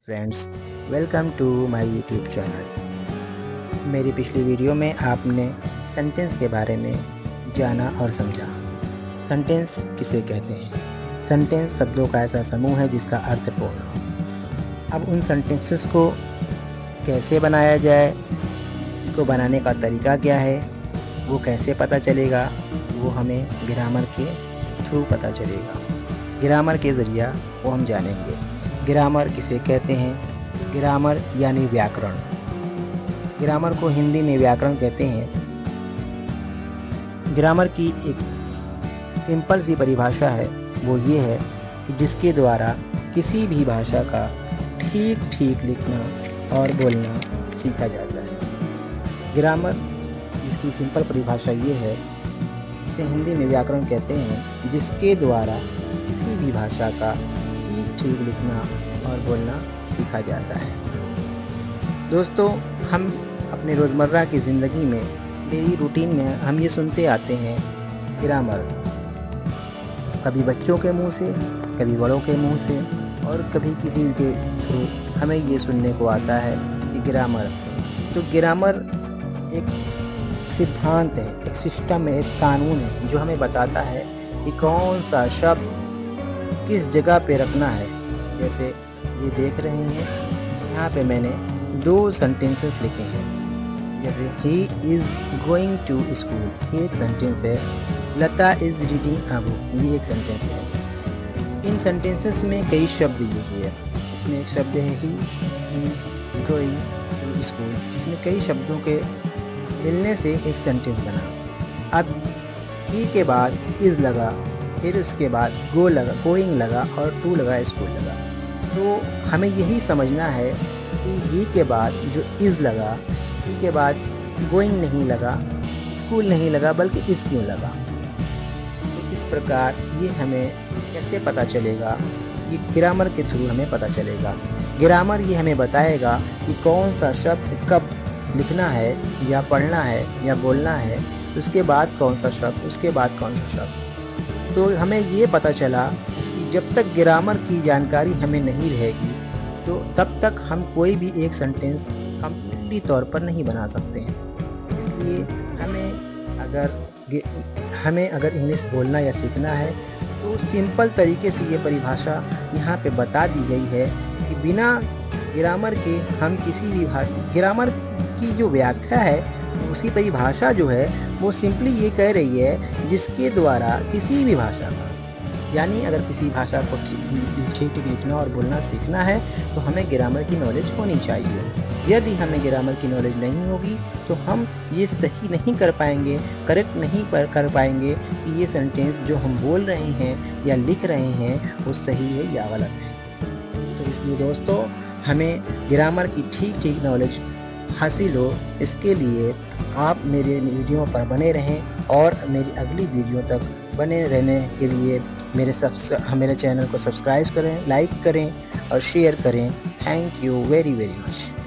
Friends, welcome to my YouTube channel. मेरी पिछली video में आपने सेंटेंस के बारे में जाना और समझा। सेंटेंस किसे कहते हैं? सेंटेंस शब्दों का ऐसा समूह है जिसका अर्थ पूर्ण हो। अब उन सेंटेंसेस को कैसे बनाया जाए, को बनाने का तरीका क्या है, वो कैसे पता चलेगा, वो हमें ग्रामर के थ्रू पता चलेगा। ग्रामर के ज़रिया वो हम जानेंगे। ग्रामर किसे कहते हैं? ग्रामर यानी व्याकरण। ग्रामर को हिंदी में व्याकरण कहते हैं। ग्रामर की एक सिंपल सी परिभाषा है, वो ये है कि जिसके द्वारा किसी भी भाषा का ठीक ठीक लिखना और बोलना सीखा जाता है। ग्रामर इसकी सिंपल परिभाषा ये है, इसे हिंदी में व्याकरण कहते हैं, जिसके द्वारा किसी भी भाषा का ठीक ठीक लिखना और बोलना सीखा जाता है। दोस्तों, हम अपने रोज़मर्रा की ज़िंदगी में, डेली रूटीन में हम ये सुनते आते हैं ग्रामर, कभी बच्चों के मुंह से, कभी बड़ों के मुंह से, और कभी किसी के थ्रू हमें ये सुनने को आता है कि ग्रामर। तो ग्रामर एक सिद्धांत है, एक सिस्टम है, एक कानून है जो हमें बताता है कि कौन सा शब्द किस जगह पे रखना है। जैसे ये देख रहे हैं, यहाँ पे मैंने 2 सेंटेंसेस लिखे हैं। जैसे he is going to school, ये एक सेंटेंस है। Lata is reading a book, ये एक सेंटेंस है। इन सेंटेंसेस में कई शब्द यूज हुए हैं। इसमें एक शब्द है he is going to school, इसमें कई शब्दों के मिलने से एक सेंटेंस बना। अब ही के बाद इज़ लगा, फिर उसके बाद गो लगा, गोइंग लगा, और टू लगा, स्कूल लगा। तो हमें यही समझना है कि ही के बाद जो इज़ लगा, ही के बाद गोइंग नहीं लगा, स्कूल नहीं लगा, बल्कि इज़ क्यों लगा। तो इस प्रकार ये हमें कैसे पता चलेगा? ये ग्रामर के थ्रू हमें पता चलेगा। ग्रामर ये हमें बताएगा कि कौन सा शब्द कब लिखना है या पढ़ना है या बोलना है, उसके बाद कौन सा शब्द, उसके बाद कौन सा शब्द। तो हमें ये पता चला कि जब तक ग्रामर की जानकारी हमें नहीं रहेगी, तो तब तक हम कोई भी एक सेंटेंस कंप्लीटली तौर पर नहीं बना सकते हैं। इसलिए हमें अगर इंग्लिश बोलना या सीखना है, तो सिंपल तरीके से ये परिभाषा यहाँ पे बता दी गई है कि बिना ग्रामर के हम किसी भी भाषा, ग्रामर की जो व्याख्या है, उसी परिभाषा जो है वो सिंपली ये कह रही है, जिसके द्वारा किसी भी भाषा का, यानी अगर किसी भाषा को ठीक ठीक लिखना और बोलना सीखना है, तो हमें ग्रामर की नॉलेज होनी चाहिए। यदि हमें ग्रामर की नॉलेज नहीं होगी, तो हम ये सही नहीं कर पाएंगे, करेक्ट नहीं कर पाएंगे कि ये सेंटेंस जो हम बोल रहे हैं या लिख रहे हैं वो सही है या गलत है। तो इसलिए दोस्तों, हमें ग्रामर की ठीक ठीक नॉलेज हासिल हो, इसके लिए आप मेरे वीडियो पर बने रहें, और मेरी अगली वीडियो तक बने रहने के लिए मेरे चैनल को सब्सक्राइब करें, लाइक करें और शेयर करें। Thank you very very much.